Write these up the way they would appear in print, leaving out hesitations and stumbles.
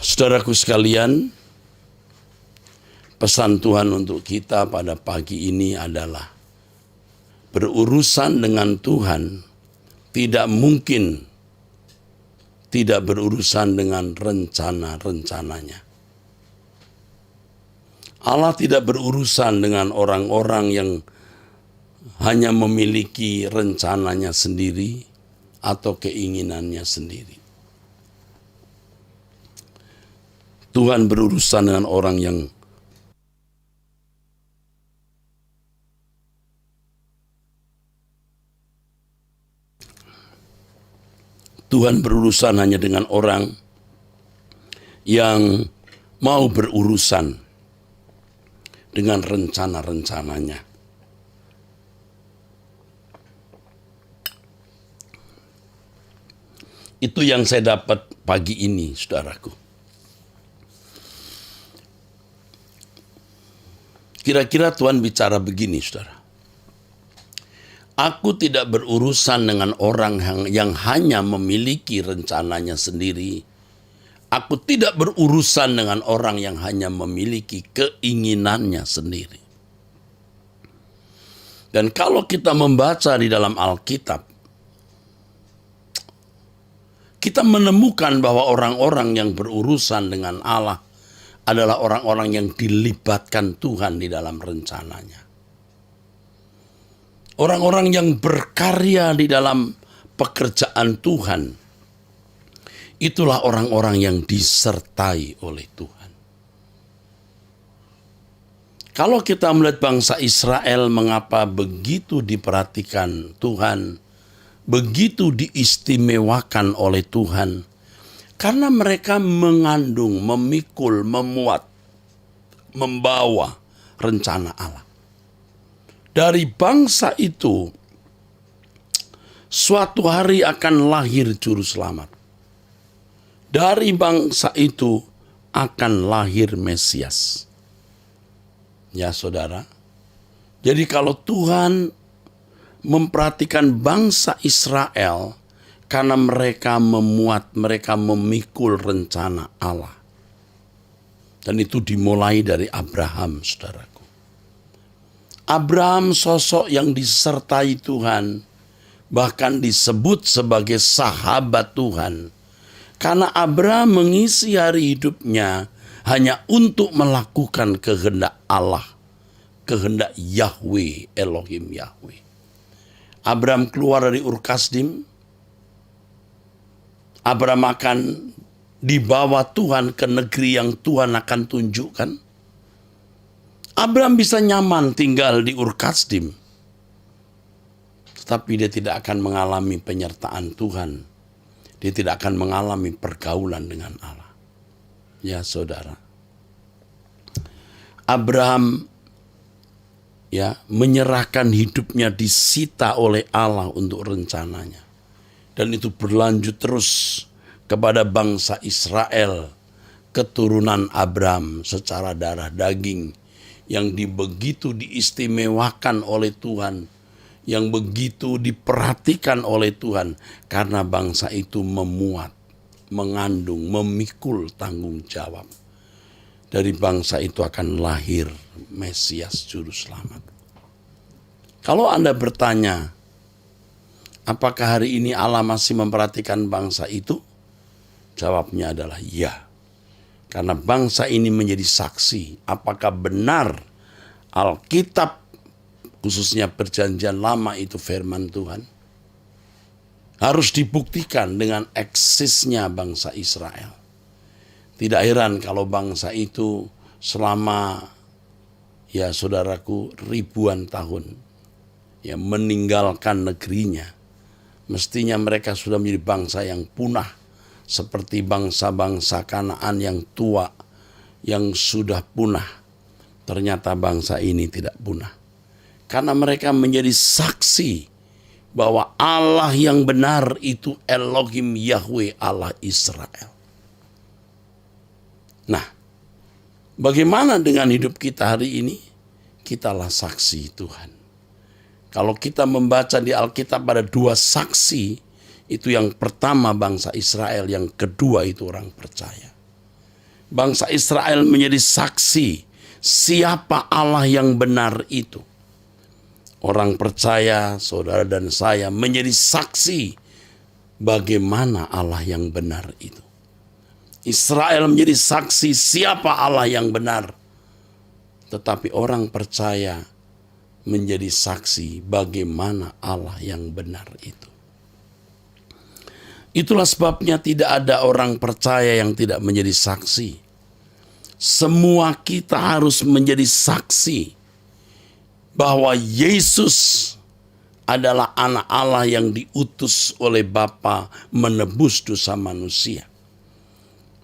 Saudaraku sekalian, pesan Tuhan untuk kita pada pagi ini adalah berurusan dengan Tuhan tidak mungkin tidak berurusan dengan rencana-rencananya. Allah tidak berurusan dengan orang-orang yang hanya memiliki rencananya sendiri atau keinginannya sendiri. Tuhan berurusan dengan orang yang Tuhan berurusan hanya dengan orang yang mau berurusan dengan rencana-rencananya. Itu yang saya dapat pagi ini, saudaraku. Kira-kira Tuhan bicara begini, saudara. Aku tidak berurusan dengan orang yang hanya memiliki rencananya sendiri. Aku tidak berurusan dengan orang yang hanya memiliki keinginannya sendiri. Dan kalau kita membaca di dalam Alkitab, kita menemukan bahwa orang-orang yang berurusan dengan Allah adalah orang-orang yang dilibatkan Tuhan di dalam rencananya. Orang-orang yang berkarya di dalam pekerjaan Tuhan, itulah orang-orang yang disertai oleh Tuhan. Kalau kita melihat bangsa Israel mengapa begitu diperhatikan Tuhan, begitu diistimewakan oleh Tuhan, karena mereka mengandung, memikul, memuat, membawa rencana Allah. Dari bangsa itu, suatu hari akan lahir juru selamat. Dari bangsa itu akan lahir Mesias. Ya saudara, jadi kalau Tuhan memperhatikan bangsa Israel karena mereka memuat, mereka memikul rencana Allah. Dan itu dimulai dari Abraham, saudaraku. Abraham sosok yang disertai Tuhan, bahkan disebut sebagai sahabat Tuhan. Karena Abraham mengisi hari hidupnya hanya untuk melakukan kehendak Allah, kehendak Yahweh, Elohim Yahweh. Abraham keluar dari Ur Kasdim, Abraham akan dibawa Tuhan ke negeri yang Tuhan akan tunjukkan. Abraham bisa nyaman tinggal di Ur Kasdim, tetapi dia tidak akan mengalami penyertaan Tuhan. Dia tidak akan mengalami pergaulan dengan Allah. Ya saudara, Abraham menyerahkan hidupnya disita oleh Allah untuk rencananya. Dan itu berlanjut terus kepada bangsa Israel, keturunan Abraham secara darah daging, yang begitu diistimewakan oleh Tuhan, yang begitu diperhatikan oleh Tuhan, karena bangsa itu memuat, mengandung, memikul tanggung jawab. Dari bangsa itu akan lahir Mesias Juru Selamat. Kalau Anda bertanya, apakah hari ini Allah masih memperhatikan bangsa itu? Jawabnya adalah ya. Karena bangsa ini menjadi saksi apakah benar Alkitab, khususnya Perjanjian Lama, itu firman Tuhan. Harus dibuktikan dengan eksisnya bangsa Israel. Tidak heran kalau bangsa itu selama, ya saudaraku, ribuan tahun meninggalkan negerinya. Mestinya mereka sudah menjadi bangsa yang punah, seperti bangsa-bangsa Kanaan yang tua, yang sudah punah. Ternyata bangsa ini tidak punah. Karena mereka menjadi saksi bahwa Allah yang benar itu Elohim Yahweh, Allah Israel. Nah, bagaimana dengan hidup kita hari ini? Kitalah saksi Tuhan. Kalau kita membaca di Alkitab ada dua saksi, itu yang pertama bangsa Israel, yang kedua itu orang percaya. Bangsa Israel menjadi saksi siapa Allah yang benar itu. Orang percaya, saudara dan saya menjadi saksi bagaimana Allah yang benar itu. Israel menjadi saksi siapa Allah yang benar. Tetapi orang percaya menjadi saksi bagaimana Allah yang benar itu. Itulah sebabnya tidak ada orang percaya yang tidak menjadi saksi. Semua kita harus menjadi saksi bahwa Yesus adalah anak Allah yang diutus oleh Bapa menebus dosa manusia.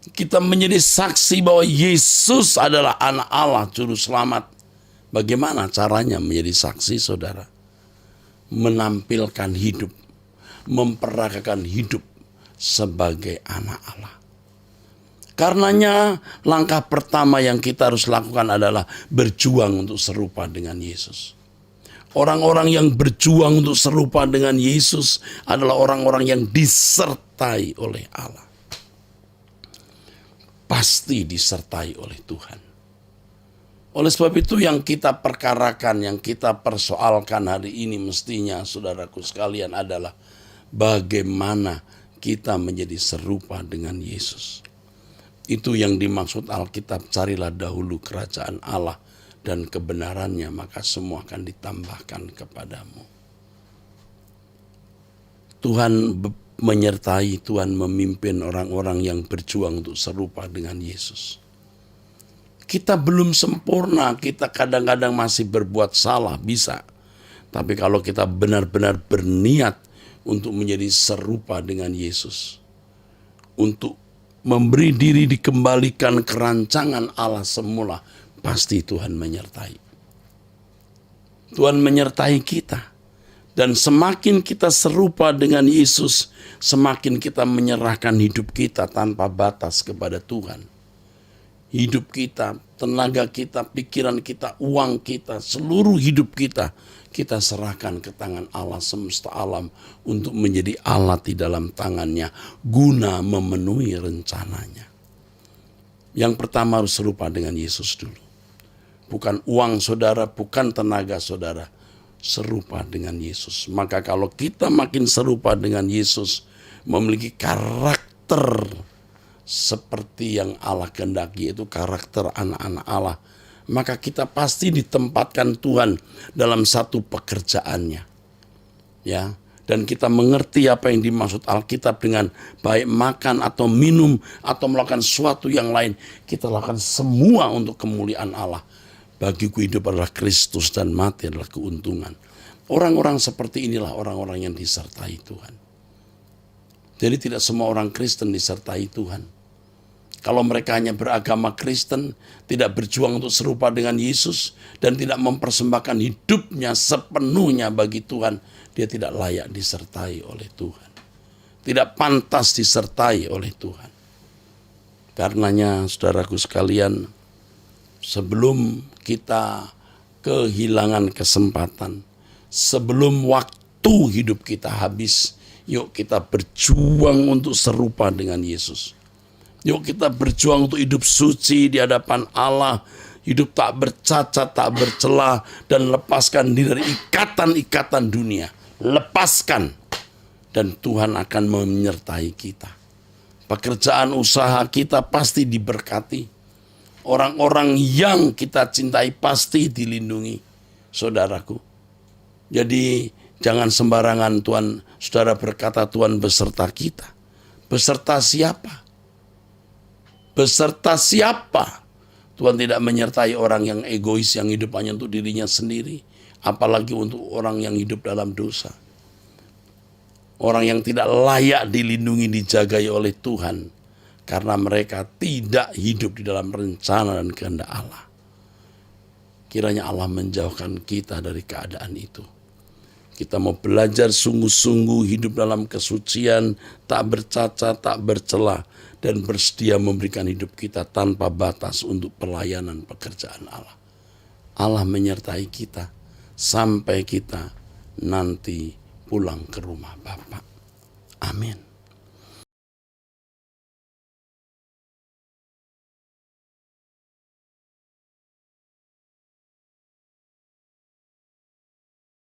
Kita menjadi saksi bahwa Yesus adalah anak Allah juru selamat. Bagaimana caranya menjadi saksi, saudara? Menampilkan hidup, memperagakan hidup sebagai anak Allah. Karenanya langkah pertama yang kita harus lakukan adalah berjuang untuk serupa dengan Yesus. Orang-orang yang berjuang untuk serupa dengan Yesus adalah orang-orang yang disertai oleh Allah. Pasti disertai oleh Tuhan. Oleh sebab itu yang kita perkarakan, yang kita persoalkan hari ini mestinya saudaraku sekalian adalah bagaimana kita menjadi serupa dengan Yesus. Itu yang dimaksud Alkitab, carilah dahulu kerajaan Allah dan kebenarannya, maka semua akan ditambahkan kepadamu. Tuhan menyertai, Tuhan memimpin orang-orang yang berjuang untuk serupa dengan Yesus. Kita belum sempurna, kita kadang-kadang masih berbuat salah, bisa. Tapi kalau kita benar-benar berniat untuk menjadi serupa dengan Yesus, untuk memberi diri dikembalikan ke rancangan Allah semula, pasti Tuhan menyertai. Tuhan menyertai kita. Dan semakin kita serupa dengan Yesus, semakin kita menyerahkan hidup kita tanpa batas kepada Tuhan. Hidup kita, tenaga kita, pikiran kita, uang kita, seluruh hidup kita, kita serahkan ke tangan Allah semesta alam untuk menjadi alat di dalam tangannya, guna memenuhi rencananya. Yang pertama harus serupa dengan Yesus dulu. Bukan uang saudara, bukan tenaga saudara. Serupa dengan Yesus. Maka kalau kita makin serupa dengan Yesus, memiliki karakter seperti yang Allah kehendaki, yaitu karakter anak-anak Allah, maka kita pasti ditempatkan Tuhan dalam satu pekerjaannya. Ya, dan kita mengerti apa yang dimaksud Alkitab dengan baik makan atau minum atau melakukan sesuatu yang lain, kita lakukan semua untuk kemuliaan Allah. Bagiku hidup adalah Kristus dan mati adalah keuntungan. Orang-orang seperti inilah orang-orang yang disertai Tuhan. Jadi tidak semua orang Kristen disertai Tuhan. Kalau mereka hanya beragama Kristen, tidak berjuang untuk serupa dengan Yesus, dan tidak mempersembahkan hidupnya sepenuhnya bagi Tuhan, dia tidak layak disertai oleh Tuhan. Tidak pantas disertai oleh Tuhan. Karenanya saudaraku sekalian, sebelum kita kehilangan kesempatan, sebelum waktu hidup kita habis, yuk kita berjuang untuk serupa dengan Yesus. Yuk kita berjuang untuk hidup suci di hadapan Allah, hidup tak bercacat, tak bercela, dan lepaskan diri dari ikatan-ikatan dunia. Lepaskan, dan Tuhan akan menyertai kita. Pekerjaan usaha kita pasti diberkati. Orang-orang yang kita cintai pasti dilindungi, saudaraku. Jadi jangan sembarangan saudara berkata Tuhan beserta kita. Beserta siapa? Beserta siapa? Tuhan tidak menyertai orang yang egois, yang hidup hanya untuk dirinya sendiri. Apalagi untuk orang yang hidup dalam dosa. Orang yang tidak layak dilindungi, dijagai oleh Tuhan. Karena mereka tidak hidup di dalam rencana dan kehendak Allah. Kiranya Allah menjauhkan kita dari keadaan itu. Kita mau belajar sungguh-sungguh hidup dalam kesucian, tak bercacat, tak bercela, dan bersedia memberikan hidup kita tanpa batas untuk pelayanan pekerjaan Allah. Allah menyertai kita sampai kita nanti pulang ke rumah Bapa. Amin.